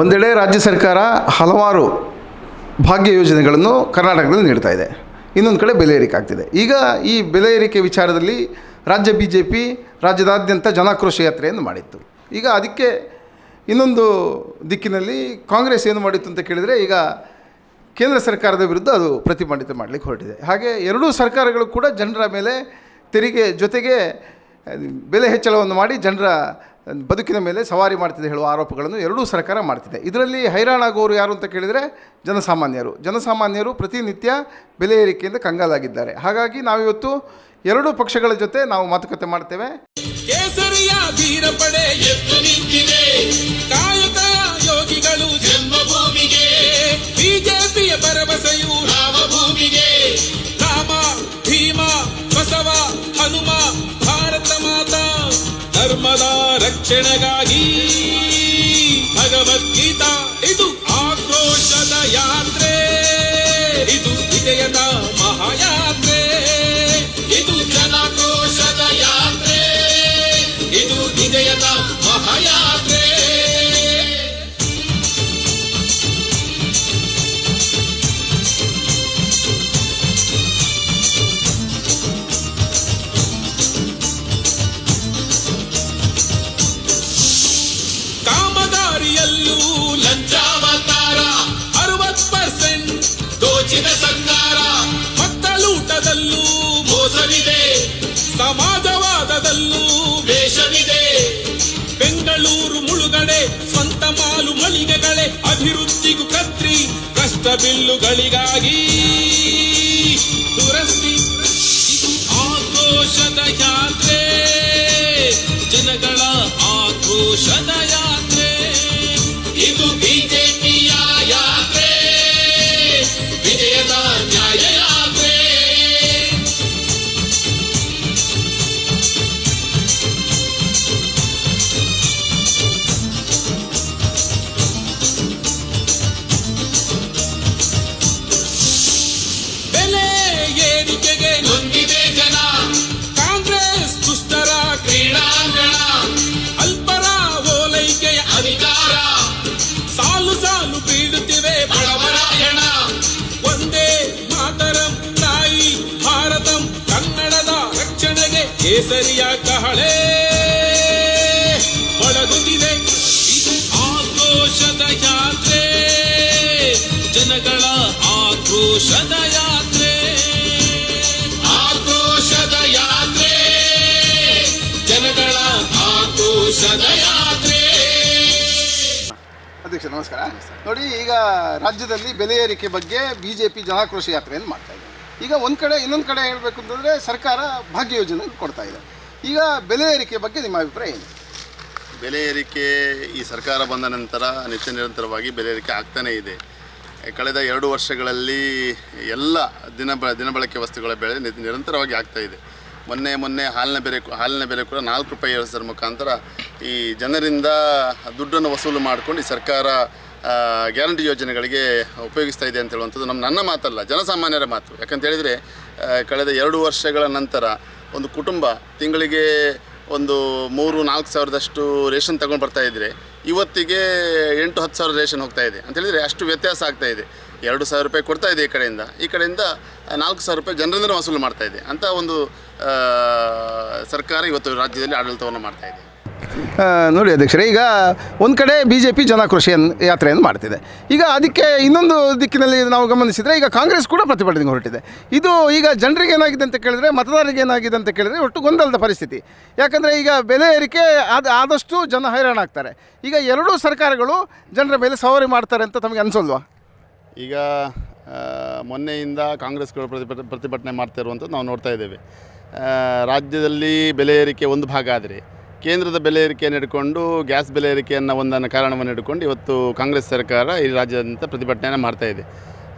ಒಂದೆಡೆ ರಾಜ್ಯ ಸರ್ಕಾರ ಹಲವಾರು ಭಾಗ್ಯ ಯೋಜನೆಗಳನ್ನು ಕರ್ನಾಟಕದಲ್ಲಿ ನೀಡ್ತಾ ಇದೆ, ಇನ್ನೊಂದು ಕಡೆ ಬೆಲೆ ಏರಿಕೆ ಆಗ್ತಿದೆ. ಈಗ ಈ ಬೆಲೆ ಏರಿಕೆ ವಿಚಾರದಲ್ಲಿ ರಾಜ್ಯ BJP ರಾಜ್ಯದಾದ್ಯಂತ ಜನಾಕ್ರೋಶ ಯಾತ್ರೆಯನ್ನು ಮಾಡಿತ್ತು. ಈಗ ಅದಕ್ಕೆ ಇನ್ನೊಂದು ದಿಕ್ಕಿನಲ್ಲಿ ಕಾಂಗ್ರೆಸ್ ಏನು ಮಾಡಿತ್ತು ಅಂತ ಕೇಳಿದರೆ, ಈಗ ಕೇಂದ್ರ ಸರ್ಕಾರದ ವಿರುದ್ಧ ಅದು ಪ್ರತಿಭಟನೆ ಮಾಡಲಿಕ್ಕೆ ಹೊರಟಿದೆ. ಹಾಗೆ ಎರಡೂ ಸರ್ಕಾರಗಳು ಕೂಡ ಜನರ ಮೇಲೆ ತೆರಿಗೆ ಜೊತೆಗೆ ಬೆಲೆ ಹೆಚ್ಚಳವನ್ನು ಮಾಡಿ ಜನರ ಬದುಕಿನ ಮೇಲೆ ಸವಾರಿ ಮಾಡ್ತಿದೆ ಹೇಳುವ ಆರೋಪಗಳನ್ನು ಎರಡೂ ಸರ್ಕಾರ ಮಾಡ್ತಿದೆ. ಇದರಲ್ಲಿ ಹೈರಾಣಾಗೋರು ಯಾರು ಅಂತ ಕೇಳಿದರೆ ಜನಸಾಮಾನ್ಯರು ಪ್ರತಿನಿತ್ಯ ಬೆಲೆ ಏರಿಕೆಯಿಂದ ಕಂಗಾಲಾಗಿದ್ದಾರೆ. ಹಾಗಾಗಿ ನಾವಿವತ್ತು ಎರಡೂ ಪಕ್ಷಗಳ ಜೊತೆ ನಾವು ಮಾತುಕತೆ ಮಾಡ್ತೇವೆ. ಕೇಸರಿಯ ವೀರಪಡೆ ಎದ್ದು ನಿಂತಿದೆ, ಕಾಯಕ ಯೋಗಿಗಳು ಜನ್ಮಭೂಮಿಗೆ, ಬಿಜೆಪಿಯ ಭರವಸೆಯು ರಾಮಭೂಮಿಗೆ. ರಾಮ ಭೀಮ ಬಸವ ಹನುಮ ಭಾರತ ಮಾತಾ ಧರ್ಮದ ರಕ್ಷಣೆಗಾಗಿ ಭಗವದ್ಗೀತಾ. ಇದು ಆಕ್ರೋಶದ ಯಾತ್ರೆ, ಇದು ವಿಜಯದ ಮಹಾಯಾತ್ರೆ, ಇದು ಜನಾಕ್ರೋಶದ ಯಾತ್ರೆ, ಇದು ವಿಜಯದ ಮಹಾಯಾತ್ರೆ. ಕಾಮಗಾರಿಯಲ್ಲೂ ಲಂಚಾವತಾರ, 60% ದೋಚಿದ ಸರ್ಕಾರ, ಮಕ್ಕಳೂಟದಲ್ಲೂ ಮೋಸವಿದೆ, ಸಮಾಜವಾದದಲ್ಲೂ ವೇಷವಿದೆ. ಬೆಂಗಳೂರು ಮುಳುಗಡೆ, ಸ್ವಂತ ಮಾಲು ಮಳಿಗೆಗಳೇ, ಅಭಿವೃದ್ಧಿಗೂ ಕತ್ರಿ, ಕಷ್ಟ ಬಿಲ್ಲುಗಳಿಗಾಗಿ ದುರಸ್ತಿ. ಇದು ಆಕ್ರೋಶದ ಯಾತ್ರೆ, ಜನಗಳ ಆಕ್ರೋಶದ ಯಾತ್ರೆ, ಇದು ಬಿಜೆಪಿಯ ಯಾತ್ರೆ, ವಿಜಯದ ನ್ಯಾಯ ಯಾತ್ರೆ. ಬೆಲೆ ಏರಿಕೆಗೆ ನೊಂದಿದೆ ಜನ, ಕಾಂಗ್ರೆಸ್ ದುಷ್ಟರ ಕ್ರೀಡಾಂಗಣ, ಅಲ್ಪರ ಓಲೈಕೆಯ ಅಧಿಕಾರ, ಸಾಲು ಸಾಲು ಬೀಳುತ್ತಿವೆ ಬಡವರ ಹೆಣ. ಒಂದೇ ಮಾತರಂ ತಾಯಿ ಭಾರತಂ, ಕನ್ನಡದ ರಕ್ಷಣೆಗೆ ಕೇಸರಿಯ ಕಹಳೆ ಮೊಳಗುತ್ತಿದೆ. ಇದು ಆಕ್ರೋಶದ ಯಾತ್ರೆ, ಜನಗಳ ಆಕ್ರೋಶದ ಯಾತ್ರೆ, ಆಕ್ರೋಶದ ಯಾತ್ರೆ, ಜನಗಳ ಆಕ್ರೋಶದ ಯಾತ್ರೆ. ಅಧ್ಯಕ್ಷ ನಮಸ್ಕಾರ. ನೋಡಿ, ಈಗ ರಾಜ್ಯದಲ್ಲಿ ಬೆಲೆ ಏರಿಕೆ ಬಗ್ಗೆ BJP ಜನಾಕ್ರೋಶ ಯಾತ್ರೆಯನ್ನು ಮಾಡ್ತಾ ಇದೆ. ಈಗ ಇನ್ನೊಂದು ಕಡೆ ಹೇಳಬೇಕು ಅಂತಂದರೆ ಸರ್ಕಾರ ಭಾಗ್ಯ ಯೋಜನೆ ಕೊಡ್ತಾ ಇದೆ. ಈಗ ಬೆಲೆ ಏರಿಕೆ ಬಗ್ಗೆ ನಿಮ್ಮ ಅಭಿಪ್ರಾಯ ಏನು? ಬೆಲೆ ಏರಿಕೆ ಈ ಸರ್ಕಾರ ಬಂದ ನಂತರ ನಿತ್ಯ ನಿರಂತರವಾಗಿ ಬೆಲೆ ಏರಿಕೆ ಆಗ್ತಾನೇ ಇದೆ. ಕಳೆದ 2 ವರ್ಷಗಳಲ್ಲಿ ಎಲ್ಲ ದಿನಬಳಕೆ ವಸ್ತುಗಳ ಬೆಲೆ ನಿರಂತರವಾಗಿ ಆಗ್ತಾ ಇದೆ. ಮೊನ್ನೆ ಹಾಲಿನ ಬೆಲೆ ಕೂಡ 4 ರೂಪಾಯಿ ಏರಿಸೋದ್ರ ಮುಖಾಂತರ ಈ ಜನರಿಂದ ದುಡ್ಡನ್ನು ವಸೂಲು ಮಾಡಿಕೊಂಡು ಈ ಸರ್ಕಾರ ಗ್ಯಾರಂಟಿ ಯೋಜನೆಗಳಿಗೆ ಉಪಯೋಗಿಸ್ತಾ ಇದೆ ಅಂತ ಹೇಳುವಂಥದ್ದು ನನ್ನ ಮಾತಲ್ಲ, ಜನಸಾಮಾನ್ಯರ ಮಾತು. ಯಾಕಂತ ಹೇಳಿದರೆ ಕಳೆದ 2 ವರ್ಷಗಳ ನಂತರ ಒಂದು ಕುಟುಂಬ ತಿಂಗಳಿಗೆ ಒಂದು 3-4 ಸಾವಿರದಷ್ಟು ರೇಷನ್ ತಗೊಂಡು ಬರ್ತಾ ಇದ್ದರೆ ಇವತ್ತಿಗೆ 8-10 ಸಾವಿರ ರೇಷನ್ ಹೋಗ್ತಾ ಇದೆ ಅಂತ ಹೇಳಿದರೆ ಅಷ್ಟು ವ್ಯತ್ಯಾಸ ಆಗ್ತಾ ಇದೆ. 2,000 ರೂಪಾಯಿ ಕೊಡ್ತಾ ಇದೆ ಈ ಕಡೆಯಿಂದ 4,000 ರೂಪಾಯಿ ಜನರಿಂದ ವಸೂಲು ಮಾಡ್ತಾ ಇದೆ ಅಂತ ಒಂದು ಸರ್ಕಾರ ಇವತ್ತು ರಾಜ್ಯದಲ್ಲಿ ಆಡಳಿತವನ್ನು ಮಾಡ್ತಾ ಇದೆ. ನೋಡಿ ಅಧ್ಯಕ್ಷರೇ, ಈಗ ಒಂದು ಕಡೆ BJP ಜನಾಕ್ರೋಶ ಯಾತ್ರೆಯನ್ನು ಮಾಡ್ತಿದೆ. ಈಗ ಅದಕ್ಕೆ ಇನ್ನೊಂದು ದಿಕ್ಕಿನಲ್ಲಿ ನಾವು ಗಮನಿಸಿದರೆ ಈಗ ಕಾಂಗ್ರೆಸ್ ಕೂಡ ಪ್ರತಿಭಟನೆಗೆ ಹೊರಟಿದೆ. ಇದು ಈಗ ಜನರಿಗೆ ಏನಾಗಿದೆ ಅಂತ ಕೇಳಿದರೆ, ಮತದಾರರಿಗೆ ಏನಾಗಿದೆ ಅಂತ ಕೇಳಿದರೆ ಒಟ್ಟು ಗೊಂದಲದ ಪರಿಸ್ಥಿತಿ. ಯಾಕಂದರೆ ಈಗ ಬೆಲೆ ಏರಿಕೆ ಆದಷ್ಟು ಜನ ಹೈರಾಣ ಆಗ್ತಾರೆ. ಈಗ ಎರಡೂ ಸರ್ಕಾರಗಳು ಜನರ ಮೇಲೆ ಸವಾರಿ ಮಾಡ್ತಾರೆ ಅಂತ ತಮಗೆ ಅನಿಸಲ್ವಾ? ಈಗ ಮೊನ್ನೆಯಿಂದ ಕಾಂಗ್ರೆಸ್ಗಳು ಪ್ರತಿಭಟನೆ ಮಾಡ್ತಾ ಇರುವಂಥದ್ದು ನಾವು ನೋಡ್ತಾ ಇದ್ದೇವೆ. ರಾಜ್ಯದಲ್ಲಿ ಬೆಲೆ ಏರಿಕೆ ಒಂದು ಭಾಗ ಆದರೆ ಕೇಂದ್ರದ ಬೆಲೆ ಏರಿಕೆಯನ್ನು ಹಿಡ್ಕೊಂಡು ಗ್ಯಾಸ್ ಬೆಲೆ ಏರಿಕೆಯನ್ನು ಒಂದನ್ನು ಕಾರಣವನ್ನು ಹಿಡ್ಕೊಂಡು ಇವತ್ತು ಕಾಂಗ್ರೆಸ್ ಸರ್ಕಾರ ಈ ರಾಜ್ಯಾದ್ಯಂತ ಪ್ರತಿಭಟನೆಯನ್ನು ಮಾಡ್ತಾ ಇದೆ.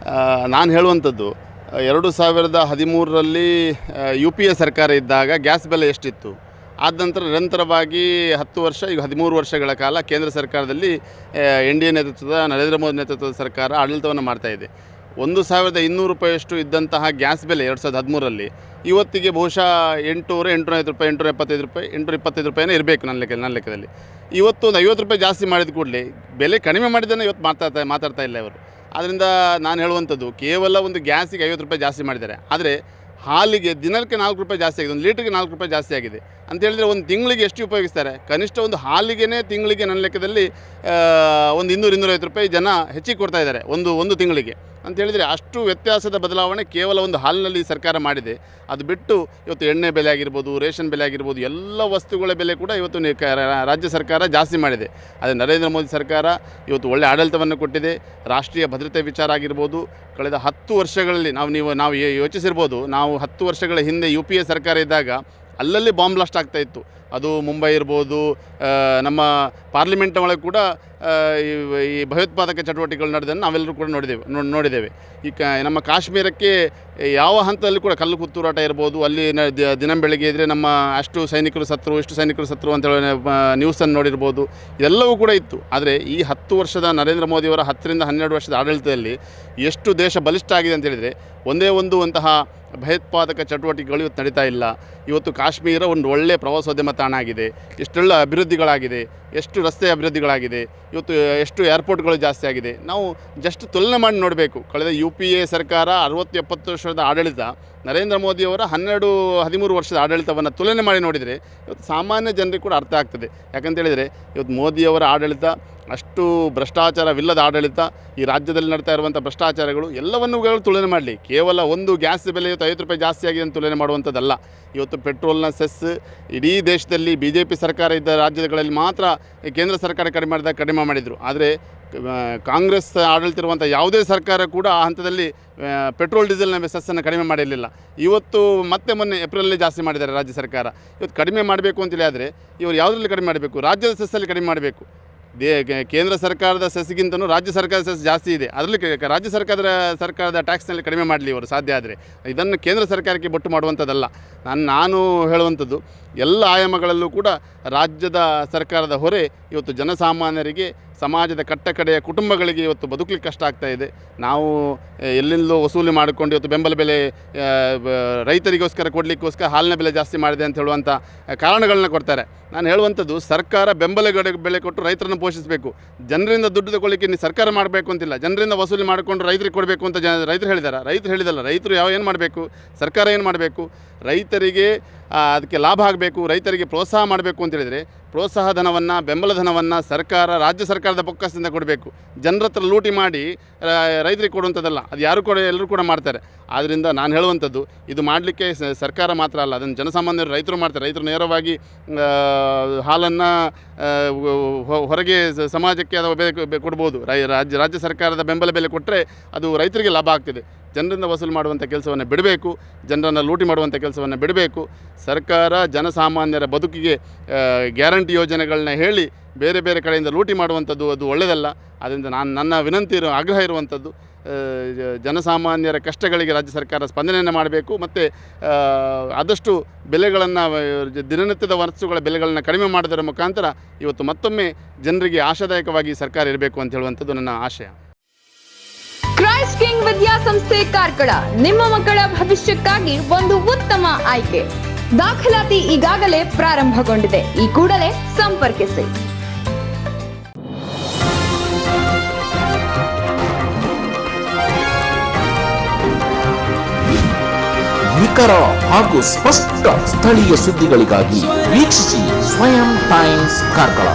ನಾನು ಹೇಳುವಂಥದ್ದು 2013ರಲ್ಲಿ UPA ಸರ್ಕಾರ ಇದ್ದಾಗ ಗ್ಯಾಸ್ ಬೆಲೆ ಎಷ್ಟಿತ್ತು, ಆದ ನಂತರ ನಿರಂತರವಾಗಿ 10 ವರ್ಷ ಈಗ 13 ವರ್ಷಗಳ ಕಾಲ ಕೇಂದ್ರ ಸರ್ಕಾರದಲ್ಲಿ NDA ನೇತೃತ್ವದ ನರೇಂದ್ರ ಮೋದಿ ನೇತೃತ್ವದ ಸರ್ಕಾರ ಆಡಳಿತವನ್ನು ಮಾಡ್ತಾ ಇದೆ. 1200 ರೂಪಾಯಿಯಷ್ಟು ಇದ್ದಂತಹ ಗ್ಯಾಸ್ ಬೆಲೆ 2013ರಲ್ಲಿ ಇವತ್ತಿಗೆ ಬಹುಶಃ 800, 850 ರೂಪಾಯಿ, 875 ರೂಪಾಯಿ, 825 ರೂಪಾಯಿನೇ ಇರಬೇಕು ನನ್ನ ಲೆಕ್ಕದಲ್ಲಿ. ಇವತ್ತು ಒಂದು 50 ರೂಪಾಯಿ ಜಾಸ್ತಿ ಮಾಡಿದ ಕೂಡಲೇ ಬೆಲೆ ಕಡಿಮೆ ಮಾಡಿದ್ದನ್ನು ಇವತ್ತು ಮಾತಾಡ್ತಾ ಇಲ್ಲ ಇವರು. ಆದ್ದರಿಂದ ನಾನು ಹೇಳುವಂಥದ್ದು, ಕೇವಲ ಒಂದು ಗ್ಯಾಸಿಗೆ 50 ರೂಪಾಯಿ ಜಾಸ್ತಿ ಮಾಡಿದ್ದಾರೆ, ಆದರೆ ಹಾಲಿಗೆ ದಿನಕ್ಕೆ 4 ರೂಪಾಯಿ ಜಾಸ್ತಿ ಆಗಿದೆ, 1 ಲೀಟ್ರಿಗೆ 4 ರೂಪಾಯಿ ಜಾಸ್ತಿ ಆಗಿದೆ ಅಂತ ಹೇಳಿದರೆ ಒಂದು ತಿಂಗಳಿಗೆ ಎಷ್ಟು ಉಪಯೋಗಿಸ್ತಾರೆ? ಕನಿಷ್ಠ ಒಂದು ಹಾಲಿಗೆ ತಿಂಗಳಿಗೆ ನನ್ನ ಲೆಕ್ಕದಲ್ಲಿ ಒಂದು 200-250 ರೂಪಾಯಿ ಜನ ಹೆಚ್ಚಿಗೆ ಕೊಡ್ತಾ ಇದ್ದಾರೆ ಒಂದು ತಿಂಗಳಿಗೆ ಅಂತ ಹೇಳಿದರೆ, ಅಷ್ಟು ವ್ಯತ್ಯಾಸದ ಬದಲಾವಣೆ ಕೇವಲ ಒಂದು ಹಾಲಿನಲ್ಲಿ ಸರ್ಕಾರ ಮಾಡಿದೆ. ಅದು ಬಿಟ್ಟು ಇವತ್ತು ಎಣ್ಣೆ ಬೆಲೆ ಆಗಿರ್ಬೋದು, ರೇಷನ್ ಬೆಲೆ ಆಗಿರ್ಬೋದು, ಎಲ್ಲ ವಸ್ತುಗಳ ಬೆಲೆ ಕೂಡ ಇವತ್ತು ರಾಜ್ಯ ಸರ್ಕಾರ ಜಾಸ್ತಿ ಮಾಡಿದೆ. ಅದೇ ನರೇಂದ್ರ ಮೋದಿ ಸರ್ಕಾರ ಇವತ್ತು ಒಳ್ಳೆಯ ಆಡಳಿತವನ್ನು ಕೊಟ್ಟಿದೆ. ರಾಷ್ಟ್ರೀಯ ಭದ್ರತೆ ವಿಚಾರ ಆಗಿರ್ಬೋದು, ಕಳೆದ 10 ವರ್ಷಗಳಲ್ಲಿ ನಾವು ಯೋಚಿಸಿರ್ಬೋದು, ನಾವು 10 ವರ್ಷಗಳ ಹಿಂದೆ UPA ಸರ್ಕಾರ ಇದ್ದಾಗ ಅಲ್ಲಲ್ಲಿ ಬಾಂಬ್ ಬ್ಲಾಸ್ಟ್ ಆಗ್ತಾಯಿತ್ತು. ಅದು ಮುಂಬೈ ಇರ್ಬೋದು, ನಮ್ಮ ಪಾರ್ಲಿಮೆಂಟ್ ಒಳಗೆ ಕೂಡ ಈ ಭಯೋತ್ಪಾದಕ ಚಟುವಟಿಕೆಗಳು ನಡೆದನ್ನು ನಾವೆಲ್ಲರೂ ಕೂಡ ನೋಡಿದ್ದೇವೆ. ನಮ್ಮ ಕಾಶ್ಮೀರಕ್ಕೆ ಯಾವ ಹಂತದಲ್ಲಿ ಕೂಡ ಕಲ್ಲು ಕುತ್ತೂರಾಟ ಇರ್ಬೋದು, ಅಲ್ಲಿ ದಿನ ಬೆಳಗ್ಗೆ ಇದ್ದರೆ ನಮ್ಮ ಅಷ್ಟು ಸೈನಿಕರು ಸತ್ತರು, ಇಷ್ಟು ಸೈನಿಕರು ಸತ್ತರು ಅಂತೇಳಿ ನ್ಯೂಸನ್ನು ನೋಡಿರ್ಬೋದು, ಎಲ್ಲವೂ ಕೂಡ ಇತ್ತು. ಆದರೆ ಈ 10 ವರ್ಷದ ನರೇಂದ್ರ ಮೋದಿಯವರ 10ರಿಂದ 12 ವರ್ಷದ ಆಡಳಿತದಲ್ಲಿ ಎಷ್ಟು ದೇಶ ಬಲಿಷ್ಠ ಆಗಿದೆ ಅಂತ ಹೇಳಿದರೆ, ಒಂದೇ ಒಂದು ಅಂತಹ ಭಯೋತ್ಪಾದಕ ಚಟುವಟಿಕೆಗಳು ಇವತ್ತು ನಡೀತಾ ಇಲ್ಲ. ಇವತ್ತು ಕಾಶ್ಮೀರ ಒಂದು ಒಳ್ಳೆಯ ಪ್ರವಾಸೋದ್ಯಮ ತಾಣ ಆಗಿದೆ, ಎಷ್ಟೆಲ್ಲ ಅಭಿವೃದ್ಧಿಗಳಾಗಿದೆ, ಎಷ್ಟು ರಸ್ತೆ ಅಭಿವೃದ್ಧಿಗಳಾಗಿದೆ, ಇವತ್ತು ಎಷ್ಟು ಏರ್ಪೋರ್ಟ್ಗಳು ಜಾಸ್ತಿ ಆಗಿದೆ. ನಾವು ಜಸ್ಟ್ ತುಲನೆ ಮಾಡಿ ನೋಡಬೇಕು. ಕಳೆದ UPA ಸರ್ಕಾರ 60-70 ವರ್ಷದ ಆಡಳಿತ, ನರೇಂದ್ರ ಮೋದಿಯವರ 12-13 ವರ್ಷದ ಆಡಳಿತವನ್ನು ತುಲನೆ ಮಾಡಿ ನೋಡಿದರೆ ಇವತ್ತು ಸಾಮಾನ್ಯ ಜನರಿಗೆ ಕೂಡ ಅರ್ಥ ಆಗ್ತದೆ. ಯಾಕಂತೇಳಿದರೆ ಇವತ್ತು ಮೋದಿಯವರ ಆಡಳಿತ ಅಷ್ಟು ಭ್ರಷ್ಟಾಚಾರವಿಲ್ಲದ ಆಡಳಿತ, ಈ ರಾಜ್ಯದಲ್ಲಿ ನಡ್ತಾ ಇರುವಂಥ ಭ್ರಷ್ಟಾಚಾರಗಳು ಎಲ್ಲವನ್ನೂ ತುಲನೆ ಮಾಡಲಿ. ಕೇವಲ ಒಂದು ಗ್ಯಾಸ್ ಬೆಲೆ ಇವತ್ತು 50 ರೂಪಾಯಿ ಜಾಸ್ತಿ ಆಗಿದೆ ಅಂತ ತುಲನೆ ಮಾಡುವಂಥದ್ದಲ್ಲ. ಇವತ್ತು ಪೆಟ್ರೋಲ್ನ ಸೆಸ್ ಇಡೀ ದೇಶದಲ್ಲಿ BJP ಸರ್ಕಾರ ಇದ್ದ ರಾಜ್ಯಗಳಲ್ಲಿ ಮಾತ್ರ ಕೇಂದ್ರ ಸರ್ಕಾರ ಕಡಿಮೆ ಮಾಡಿದರು. ಆದರೆ ಕಾಂಗ್ರೆಸ್ ಆಡಳಿತ ಇರುವಂಥ ಯಾವುದೇ ಸರ್ಕಾರ ಕೂಡ ಆ ಹಂತದಲ್ಲಿ ಪೆಟ್ರೋಲ್ ಡೀಸೆಲ್ನ ಸೆಸ್ಸನ್ನು ಕಡಿಮೆ ಮಾಡಿರಲಿಲ್ಲ. ಇವತ್ತು ಮೊನ್ನೆ ಏಪ್ರಿಲಲ್ಲಿ ಜಾಸ್ತಿ ಮಾಡಿದ್ದಾರೆ ರಾಜ್ಯ ಸರ್ಕಾರ. ಇವತ್ತು ಕಡಿಮೆ ಮಾಡಬೇಕು ಅಂತೇಳಿ ಆದರೆ ಇವರು ಯಾವುದರಲ್ಲಿ ಕಡಿಮೆ ಮಾಡಬೇಕು? ರಾಜ್ಯದ ಸೆಸ್ಸಲ್ಲಿ ಕಡಿಮೆ ಮಾಡಬೇಕು. ಕೇಂದ್ರ ಸರ್ಕಾರದ ಸೆಸ್ಗಿಂತಲೂ ರಾಜ್ಯ ಸರ್ಕಾರದ ಸೆಸ್ ಜಾಸ್ತಿ ಇದೆ, ಅದರಲ್ಲಿ ರಾಜ್ಯ ಸರ್ಕಾರದ ಟ್ಯಾಕ್ಸ್ನಲ್ಲಿ ಕಡಿಮೆ ಮಾಡಲಿ ಇವರು ಸಾಧ್ಯ ಆದರೆ. ಇದನ್ನು ಕೇಂದ್ರ ಸರ್ಕಾರಕ್ಕೆ ಬೊಟ್ಟು ಮಾಡುವಂಥದ್ದಲ್ಲ. ನಾನು ಹೇಳುವಂಥದ್ದು, ಎಲ್ಲ ಆಯಾಮಗಳಲ್ಲೂ ಕೂಡ ರಾಜ್ಯದ ಸರ್ಕಾರದ ಹೊರೆ ಇವತ್ತು ಜನಸಾಮಾನ್ಯರಿಗೆ, ಸಮಾಜದ ಕಟ್ಟಕಡೆಯ ಕುಟುಂಬಗಳಿಗೆ ಇವತ್ತು ಬದುಕಲಿಕ್ಕೆ ಕಷ್ಟ ಆಗ್ತಾ ಇದೆ. ನಾವು ಎಲ್ಲಿಂದಲೂ ವಸೂಲಿ ಮಾಡಿಕೊಂಡು ಇವತ್ತು ಬೆಂಬಲ ಬೆಲೆ ರೈತರಿಗೋಸ್ಕರ ಕೊಡಲಿಕ್ಕೋಸ್ಕರ ಹಾಲಿನ ಬೆಲೆ ಜಾಸ್ತಿ ಮಾಡಿದೆ ಅಂತ ಹೇಳುವಂಥ ಕಾರಣಗಳನ್ನ ಕೊಡ್ತಾರೆ. ನಾನು ಹೇಳುವಂಥದ್ದು, ಸರ್ಕಾರ ಬೆಂಬಲ ಬೆಲೆ ಕೊಟ್ಟು ರೈತರನ್ನು ಪೋಷಿಸಬೇಕು. ಜನರಿಂದ ದುಡ್ಡು ತಗೊಳ್ಳಿಕ್ಕೆ ಸರ್ಕಾರ ಮಾಡಬೇಕು ಅಂತಿಲ್ಲ, ಜನರಿಂದ ವಸೂಲಿ ಮಾಡಿಕೊಂಡು ರೈತರಿಗೆ ಕೊಡಬೇಕು ಅಂತ ರೈತರು ಹೇಳಿದ್ದಾರೆ. ರೈತರು ಹೇಳಿದಲ್ಲ, ರೈತರು ಏನು ಮಾಡಬೇಕು? ಸರ್ಕಾರ ಏನು ಮಾಡಬೇಕು? ರೈತರಿಗೆ ಅದಕ್ಕೆ ಲಾಭ ಆಗಬೇಕು, ರೈತರಿಗೆ ಪ್ರೋತ್ಸಾಹ ಮಾಡಬೇಕು ಅಂತ ಹೇಳಿದರೆ ಪ್ರೋತ್ಸಾಹ ಧನವನ್ನು, ಬೆಂಬಲ ಧನವನ್ನು ಸರ್ಕಾರ, ರಾಜ್ಯ ಸರ್ಕಾರದ ಬೊಕ್ಕಸದಿಂದ ಕೊಡಬೇಕು. ಜನರ ಹತ್ರ ಲೂಟಿ ಮಾಡಿ ರೈತರಿಗೆ ಕೊಡುವಂಥದ್ದಲ್ಲ. ಅದು ಎಲ್ಲರೂ ಕೂಡ ಮಾಡ್ತಾರೆ. ಆದ್ದರಿಂದ ನಾನು ಹೇಳುವಂಥದ್ದು, ಇದು ಮಾಡಲಿಕ್ಕೆ ಸರ್ಕಾರ ಮಾತ್ರ ಅಲ್ಲ, ಅದನ್ನು ಜನಸಾಮಾನ್ಯರು ರೈತರು ಮಾಡ್ತಾರೆ. ರೈತರು ನೇರವಾಗಿ ಹಾಲನ್ನು ಹೊರಗೆ ಸಮಾಜಕ್ಕೆ ಅದು ಕೊಡ್ಬೋದು. ರಾಜ್ಯ ಸರ್ಕಾರದ ಬೆಂಬಲ ಬೆಲೆ ಕೊಟ್ಟರೆ ಅದು ರೈತರಿಗೆ ಲಾಭ ಆಗ್ತದೆ. ಜನರಿಂದ ವಸೂಲು ಮಾಡುವಂಥ ಕೆಲಸವನ್ನು ಬಿಡಬೇಕು, ಜನರನ್ನು ಲೂಟಿ ಮಾಡುವಂಥ ಕೆಲಸವನ್ನು ಬಿಡಬೇಕು. ಸರ್ಕಾರ ಜನಸಾಮಾನ್ಯರ ಬದುಕಿಗೆ ಗ್ಯಾರಂಟಿ ಯೋಜನೆಗಳನ್ನ ಹೇಳಿ ಬೇರೆ ಬೇರೆ ಕಡೆಯಿಂದ ಲೂಟಿ ಮಾಡುವಂಥದ್ದು ಅದು ಒಳ್ಳೆಯದಲ್ಲ. ಅದರಿಂದ ನನ್ನ ವಿನಂತಿ ಆಗ್ರಹ ಇರುವಂಥದ್ದು, ಜನಸಾಮಾನ್ಯರ ಕಷ್ಟಗಳಿಗೆ ರಾಜ್ಯ ಸರ್ಕಾರ ಸ್ಪಂದನೆಯನ್ನು ಮಾಡಬೇಕು. ಮತ್ತು ಆದಷ್ಟು ಬೆಲೆಗಳನ್ನು, ದಿನನಿತ್ಯದ ವಸ್ತುಗಳ ಬೆಲೆಗಳನ್ನು ಕಡಿಮೆ ಮಾಡೋದರ ಮುಖಾಂತರ ಇವತ್ತು ಮತ್ತೊಮ್ಮೆ ಜನರಿಗೆ ಆಶಾದಾಯಕವಾಗಿ ಸರ್ಕಾರ ಇರಬೇಕು ಅಂತ ಹೇಳುವಂಥದ್ದು ನನ್ನ ಆಶಯ. ಕ್ರೈಸ್ಟ್ ಕಿಂಗ್ ವಿದ್ಯಾಸಂಸ್ಥೆ ಕಾರ್ಕಳ ನಿಮ್ಮ ಮಕ್ಕಳ ಭವಿಷ್ಯಕ್ಕಾಗಿ ಒಂದು ಉತ್ತಮ ಆಯ್ಕೆ. ದಾಖಲಾತಿ ಈಗಾಗಲೇ ಪ್ರಾರಂಭಗೊಂಡಿದೆ. ಈ ಕೂಡಲೇ ಸಂಪರ್ಕಿಸಿ. ನಿಖರ ಹಾಗೂ ಸ್ಪಷ್ಟ ಸ್ಥಳೀಯ ಸುದ್ದಿಗಳಿಗಾಗಿ ವೀಕ್ಷಿಸಿ ಸ್ವಯಂ ಟೈಮ್ಸ್ ಕಾರ್ಕಳ.